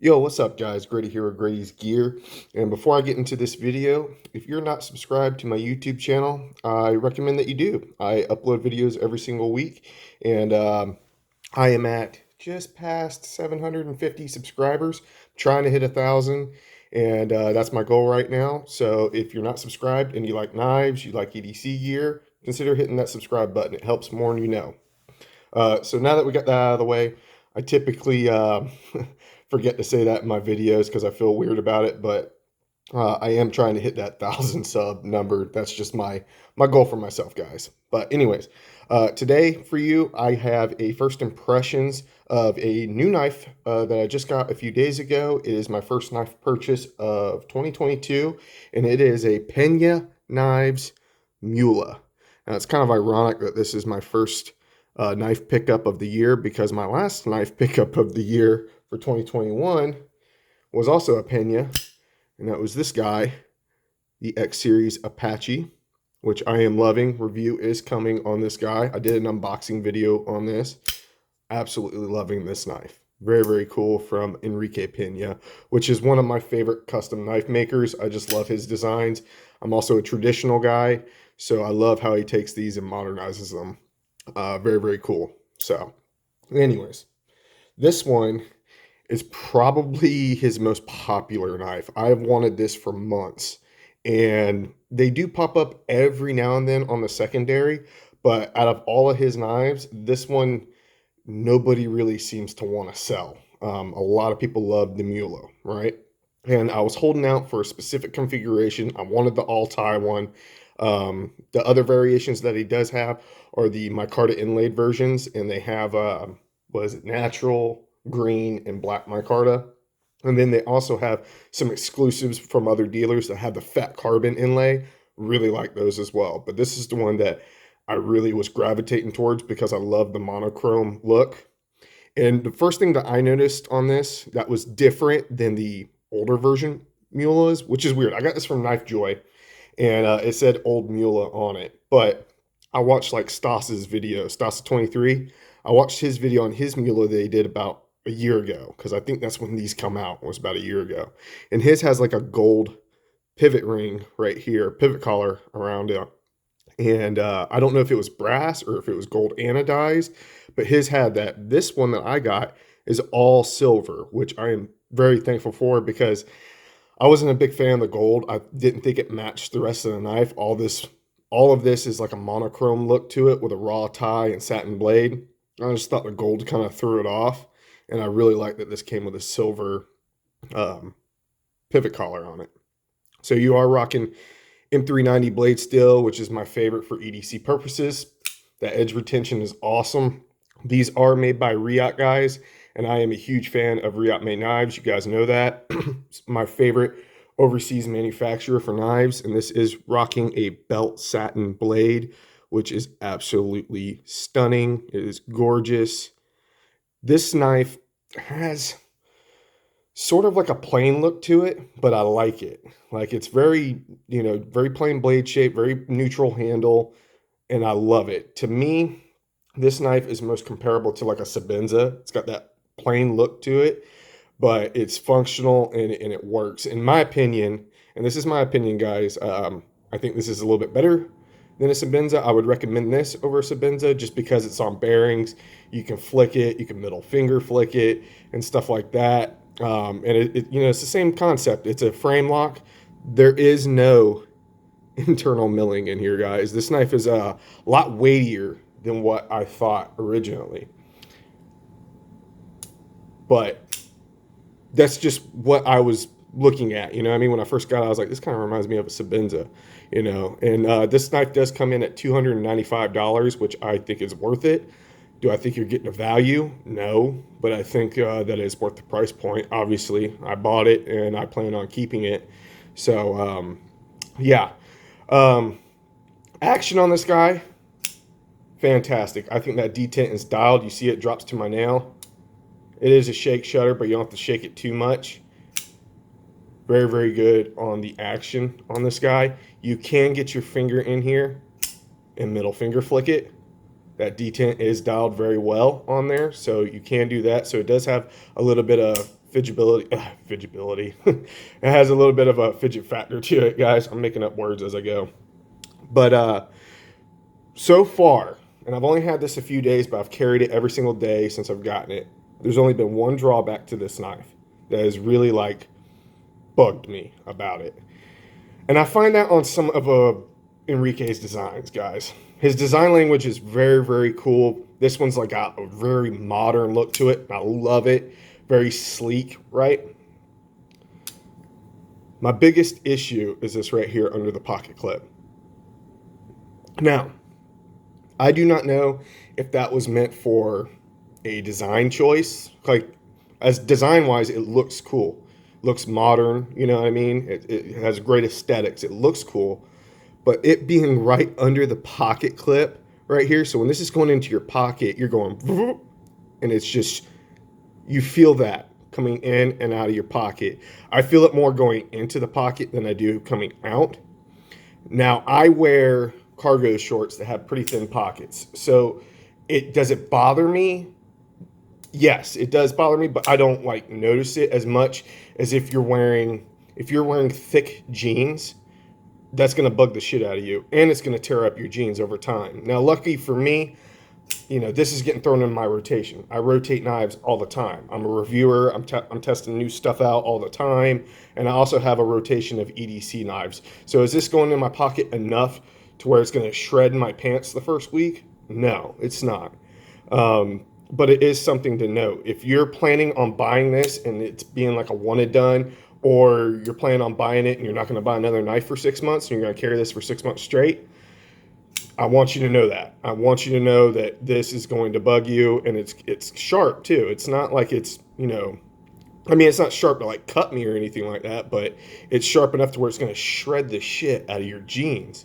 Yo, what's up guys? Grady here with Grady's Gear. And before I get into this video, if you're not subscribed to my YouTube channel, I recommend that you do. I upload videos every single week, and I am at just past 750 subscribers, trying to hit 1,000, and that's my goal right now. So if you're not subscribed and you like knives, you like EDC gear, consider hitting that subscribe button. It helps more than you know. So now that we got that out of the way, I typically forget to say that in my videos because I feel weird about it, but I am trying to hit that 1,000 sub number. That's just my goal for myself, guys. But anyways, today for you, I have a first impressions of a new knife that I just got a few days ago. It is my first knife purchase of 2022, and it is a Pena Knives Mula. Now, it's kind of ironic that this is my first knife pickup of the year, because my last knife pickup of the year for 2021 was also a Pena, and that was this guy, the X Series Apache, which I am loving. Review is coming on this guy. I did an unboxing video on this. Absolutely loving this knife. Very, very cool, from Enrique Pena, which is one of my favorite custom knife makers. I just love his designs. I'm also a traditional guy, so I love how he takes these and modernizes them. Very, very cool. So anyways, this one is probably his most popular knife. I've wanted this for months, and they do pop up every now and then on the secondary, but out of all of his knives, this one nobody really seems to want to sell. A lot of people love the Mula, right? And I was holding out for a specific configuration. I wanted the all-tie one. The other variations that he does have are the micarta inlaid versions, and they have what is it, natural, green, and black micarta. And then they also have some exclusives from other dealers that have the fat carbon inlay. Really like those as well. But this is the one that I really was gravitating towards because I love the monochrome look. And the first thing that I noticed on this that was different than the older version Mulas, which is weird. I got this from Knife Joy, and it said Old Mula on it. But I watched like Stas's video, Stas23. I watched his video on his Mula that he did about a year ago, because I think that's when these come out, was about a year ago. And his has like a gold pivot ring right here, pivot collar around it. And I don't know if it was brass or if it was gold anodized, but his had that. This one that I got is all silver, which I am very thankful for, because I wasn't a big fan of the gold. I didn't think it matched the rest of the knife. All of this is like a monochrome look to it with a raw tie and satin blade. I just thought the gold kind of threw it off, and I really like that this came with a silver pivot collar on it. So you are rocking M390 blade steel, which is my favorite for EDC purposes. That edge retention is awesome. These are made by Riot, guys, and I am a huge fan of Riot made knives. You guys know that. It's my favorite overseas manufacturer for knives, and this is rocking a belt satin blade, which is absolutely stunning. It is gorgeous. This knife has sort of like a plain look to it, but I like it. Like, it's very, very plain blade shape, very neutral handle, and I love it. To me, this knife is most comparable to like a Sabenza. It's got that plain look to it, but it's functional and it works. In my opinion, and this is my opinion, guys, I think this is a little bit better than a Sabenza. I would recommend this over a Sabenza just because it's on bearings. You can flick it, you can middle finger flick it, and stuff like that. And it's the same concept. It's a frame lock. There is no internal milling in here, guys. This knife is a lot weightier than what I thought originally, but that's just what I was looking at. I mean, when I first got it, I was like, this kind of reminds me of a Sabenza, and this knife does come in at $295, which I think is worth it. Do I think you're getting a value? No, but I think that it's worth the price point. Obviously, I bought it and I plan on keeping it. So, yeah. Action on this guy, fantastic. I think that detent is dialed. You see it drops to my nail. It is a shake shutter, but you don't have to shake it too much. Very, very good on the action on this guy. You can get your finger in here and middle finger flick it. That detent is dialed very well on there, so you can do that. So it does have a little bit of fidgetability. It has a little bit of a fidget factor to it, guys. I'm making up words as I go. But so far, and I've only had this a few days, but I've carried it every single day since I've gotten it. There's only been one drawback to this knife that has really like bugged me about it. And I find that on some of Enrique's designs, guys. His design language is very, very cool. This one's like got a very modern look to it. I love it. Very sleek, right? My biggest issue is this right here under the pocket clip. Now, I do not know if that was meant for a design choice. Like, as design-wise, it looks cool. Looks modern, you know what I mean? It has great aesthetics. It looks cool. But it being right under the pocket clip right here, so when this is going into your pocket, you're going, and it's just, you feel that coming in and out of your pocket. I feel it more going into the pocket than I do coming out. Now, I wear cargo shorts that have pretty thin pockets. So does it bother me? Yes, it does bother me, but I don't like notice it as much as if you're wearing thick jeans. That's going to bug the shit out of you, and it's going to tear up your jeans over time. Now, lucky for me, you know, this is getting thrown in my rotation. I rotate knives all the time. I'm a reviewer. I'm testing new stuff out all the time, and I also have a rotation of EDC knives. So is this going in my pocket enough to where it's going to shred my pants the first week? No, it's not. But it is something to note. If you're planning on buying this and it's being like a one and done, or you're planning on buying it and you're not going to buy another knife for 6 months and you're going to carry this for 6 months straight, I want you to know that. I want you to know that this is going to bug you, and it's sharp too. It's not like it's, you know, I mean, it's not sharp to like cut me or anything like that, but it's sharp enough to where it's going to shred the shit out of your jeans.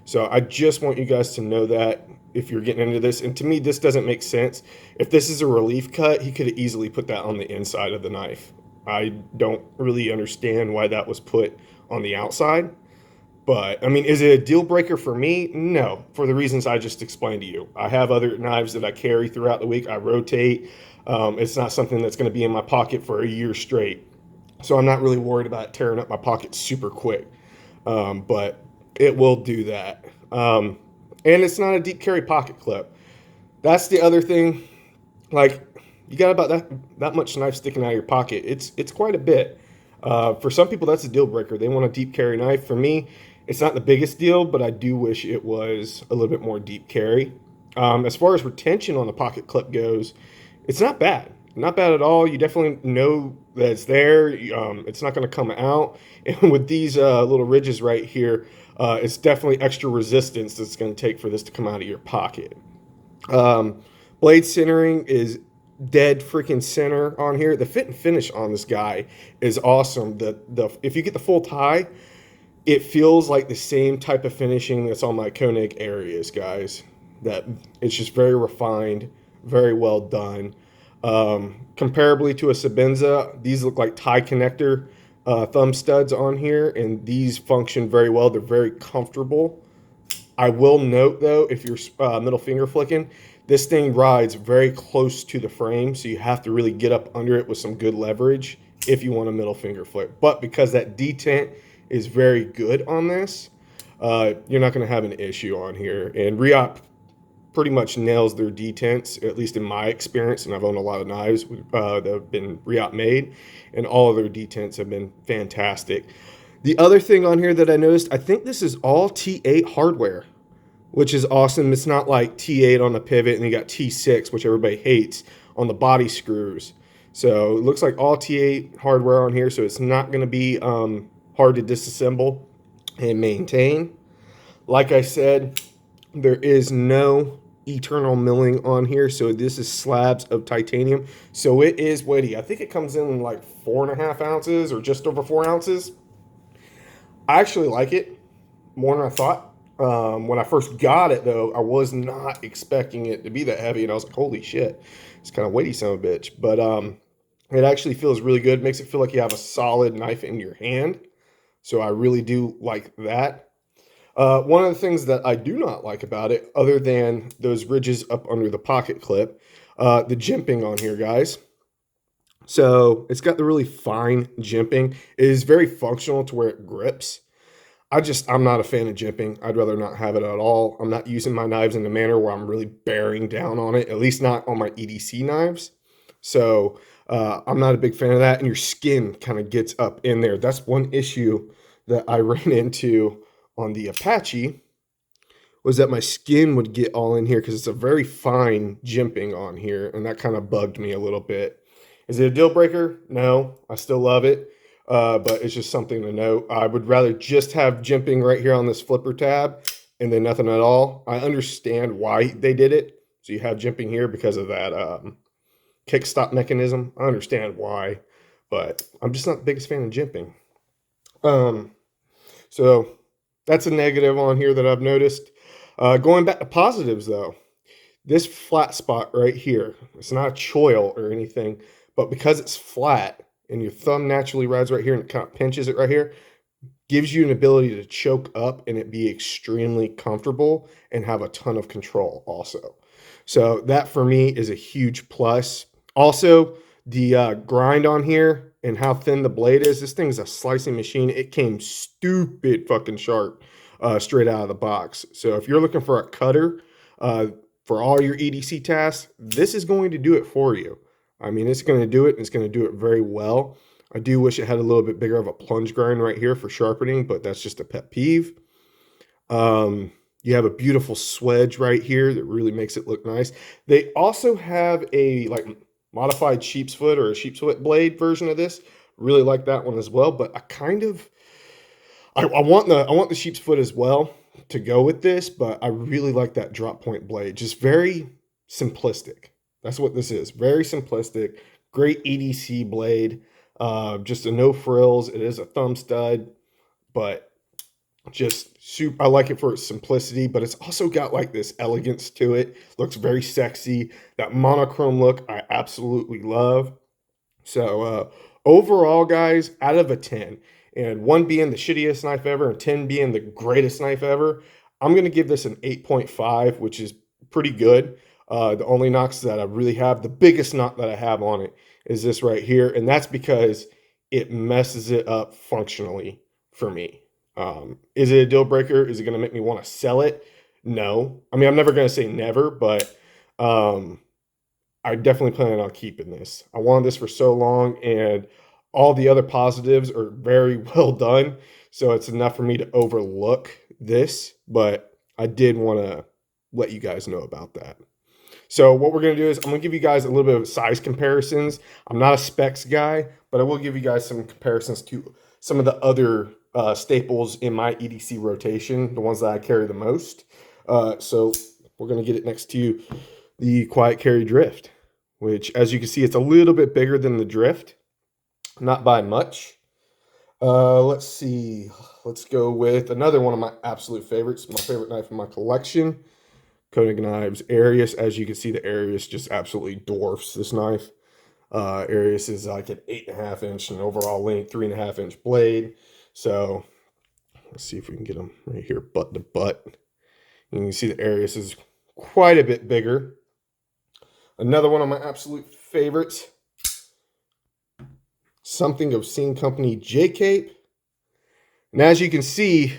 So I just want you guys to know that if you're getting into this. And to me, this doesn't make sense. If this is a relief cut, he could have easily put that on the inside of the knife. I don't really understand why that was put on the outside. But, I mean, is it a deal breaker for me? No, for the reasons I just explained to you. I have other knives that I carry throughout the week. I rotate. It's not something that's going to be in my pocket for a year straight. So I'm not really worried about tearing up my pocket super quick. But it will do that. And it's not a deep carry pocket clip. That's the other thing. Like, you got about that much knife sticking out of your pocket. It's quite a bit. For some people, that's a deal breaker. They want a deep carry knife. For me, it's not the biggest deal, but I do wish it was a little bit more deep carry. As far as retention on the pocket clip goes, it's not bad. Not bad at all. You definitely know that it's there. It's not going to come out. And with these little ridges right here, it's definitely extra resistance that's going to take for this to come out of your pocket. Blade centering is dead freaking center on here. The fit and finish on this guy is awesome. If you get the full tie, it feels like the same type of finishing that's on my Koenig areas, guys. That it's just very refined, very well done. Comparably to a Sabenza, these look like tie connector thumb studs on here, and these function very well. They're very comfortable. I will note though, if you're middle finger flicking, this thing rides very close to the frame, so you have to really get up under it with some good leverage if you want a middle finger flick. But because that detent is very good on this, you're not going to have an issue on here. And Riop pretty much nails their detents, at least in my experience, and I've owned a lot of knives that have been Riop made, and all of their detents have been fantastic. The other thing on here that I noticed, I think this is all T8 hardware, which is awesome. It's not like T8 on the pivot and you got T6, which everybody hates, on the body screws. So it looks like all T8 hardware on here, so it's not going to be hard to disassemble and maintain. Like I said, there is no eternal milling on here, so this is slabs of titanium. So it is weighty. I think it comes in like 4.5 ounces or just over 4 ounces. I actually like it more than I thought. When I first got it, though, I was not expecting it to be that heavy, and I was like, holy shit, it's kind of weighty, son of a bitch. But it actually feels really good. Makes it feel like you have a solid knife in your hand. So I really do like that. One of the things that I do not like about it, other than those ridges up under the pocket clip, the jimping on here, guys. So it's got the really fine jimping. It is very functional to where it grips. I'm not a fan of jimping. I'd rather not have it at all. I'm not using my knives in a manner where I'm really bearing down on it, at least not on my EDC knives. So I'm not a big fan of that. And your skin kind of gets up in there. That's one issue that I ran into on the Apache, was that my skin would get all in here because it's a very fine jimping on here. And that kind of bugged me a little bit. Is it a deal breaker? No, I still love it. But it's just something to note. I would rather just have jimping right here on this flipper tab and then nothing at all. I understand why they did it. So you have jimping here because of that kickstop mechanism. I understand why, but I'm just not the biggest fan of jimping. So that's a negative on here that I've noticed. Going back to positives though, this flat spot right here, it's not a choil or anything, but because it's flat and your thumb naturally rides right here and it kind of pinches it right here, gives you an ability to choke up and it be extremely comfortable and have a ton of control also. So that for me is a huge plus. Also, the grind on here and how thin the blade is. This thing is a slicing machine. It came stupid fucking sharp straight out of the box. So if you're looking for a cutter for all your EDC tasks, this is going to do it for you. I mean, it's going to do it, and it's going to do it very well. I do wish it had a little bit bigger of a plunge grind right here for sharpening, but that's just a pet peeve. You have a beautiful swedge right here that really makes it look nice. They also have a like modified sheep's foot or a sheep's foot blade version of this. Really like that one as well, but I want the sheep's foot as well to go with this, but I really like that drop point blade. Just very simplistic. That's what this is. Very simplistic. Great EDC blade. Just a no frills. It is a thumb stud, but just super. I like it for its simplicity, but it's also got like this elegance to it. Looks very sexy. That monochrome look I absolutely love. So overall, guys, out of a 10, and 1 being the shittiest knife ever and 10 being the greatest knife ever, I'm going to give this an 8.5, which is pretty good. The only knocks that I really have, the biggest knock that I have on it is this right here, and that's because it messes it up functionally for me. Is it a deal breaker? Is it going to make me want to sell it? No. I mean, I'm never going to say never, but I definitely plan on keeping this. I wanted this for so long, and all the other positives are very well done. So it's enough for me to overlook this, but I did want to let you guys know about that. So what we're going to do is I'm going to give you guys a little bit of size comparisons. I'm not a specs guy, but I will give you guys some comparisons to some of the other staples in my EDC rotation, the ones that I carry the most. So we're going to get it next to the Quiet Carry Drift, which, as you can see, it's a little bit bigger than the Drift, not by much. Let's see. Let's go with another one of my absolute favorites, my favorite knife in my collection, Koenig Knives Arius. As you can see, the Arius just absolutely dwarfs this knife. Arius is like an 8.5 inch and overall length, 3.5 inch blade. So let's see if we can get them right here, butt to butt. And you can see the Arius is quite a bit bigger. Another one of my absolute favorites, Something Obscene Company J-Cape. And as you can see,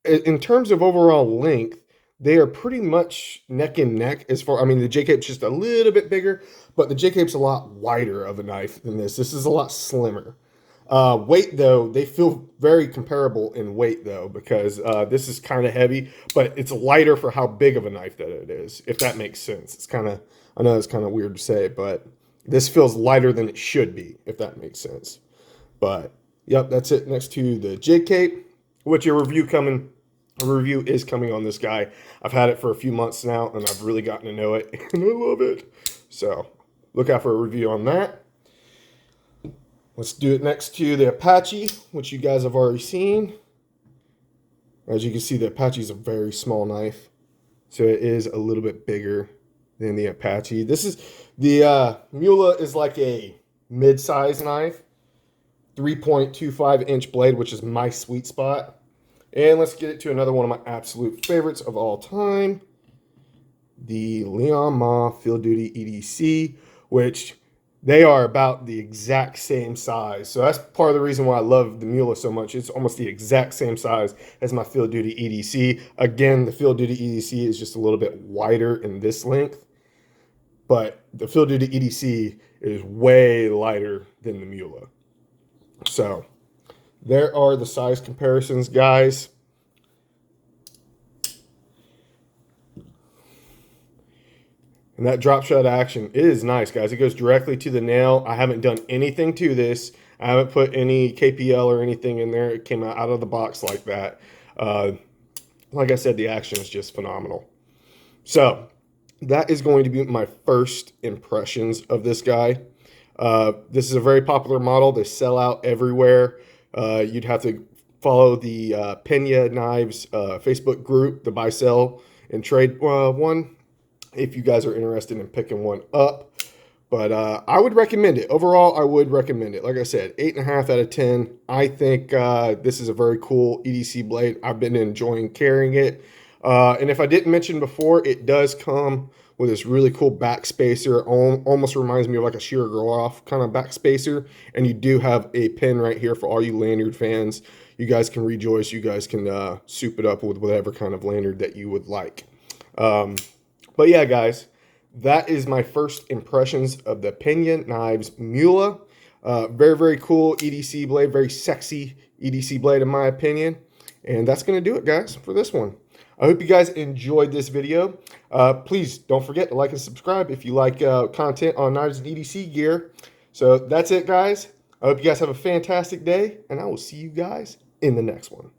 in terms of overall length, they are pretty much neck and neck as far, I mean, the J-Cape's just a little bit bigger, but the J-Cape's a lot wider of a knife than this. This is a lot slimmer. Weight, though, they feel very comparable in weight, though, because this is kind of heavy, but it's lighter for how big of a knife that it is, if that makes sense. It's kind of, I know it's kind of weird to say, but this feels lighter than it should be, if that makes sense. But, yep, that's it next to the J-Cape, which a review is coming on this guy. I've had it for a few months now, and I've really gotten to know it, and I love it. So, look out for a review on that. Let's do it next to the Apache, which you guys have already seen. As you can see, the Apache is a very small knife, so it is a little bit bigger than the Apache. This is the Mula is like a mid-size knife, 3.25 inch blade, which is my sweet spot. And let's get it to another one of my absolute favorites of all time, the Leon Ma Field Duty EDC, which They are about the exact same size. So that's part of the reason why I love the Mula so much. It's almost the exact same size as my Field Duty EDC. Again, the Field Duty EDC is just a little bit wider in this length, but the Field Duty EDC is way lighter than the Mula. So there are the size comparisons, guys. And that drop shot action is nice, guys. It goes directly to the nail. I haven't done anything to this. I haven't put any KPL or anything in there. It came out of the box like that. Like I said, the action is just phenomenal. So that is going to be my first impressions of this guy. This is a very popular model. They sell out everywhere. You'd have to follow the Pena Knives Facebook group, the buy, sell, and trade one, if you guys are interested in picking one up. But I would recommend it. Overall, I would recommend it. Like I said, 8.5 out of 10. I think this is a very cool EDC blade. I've been enjoying carrying it. And if I didn't mention before, it does come with this really cool back spacer. Almost reminds me of like a shear grow off kind of back spacer. And you do have a pin right here for all you lanyard fans. You guys can rejoice. You guys can soup it up with whatever kind of lanyard that you would like. But yeah, guys, that is my first impressions of the Pena Knives Mula. Very, very cool EDC blade. Very sexy EDC blade, in my opinion. And that's going to do it, guys, for this one. I hope you guys enjoyed this video. Please don't forget to like and subscribe if you like content on knives and EDC gear. So that's it, guys. I hope you guys have a fantastic day, and I will see you guys in the next one.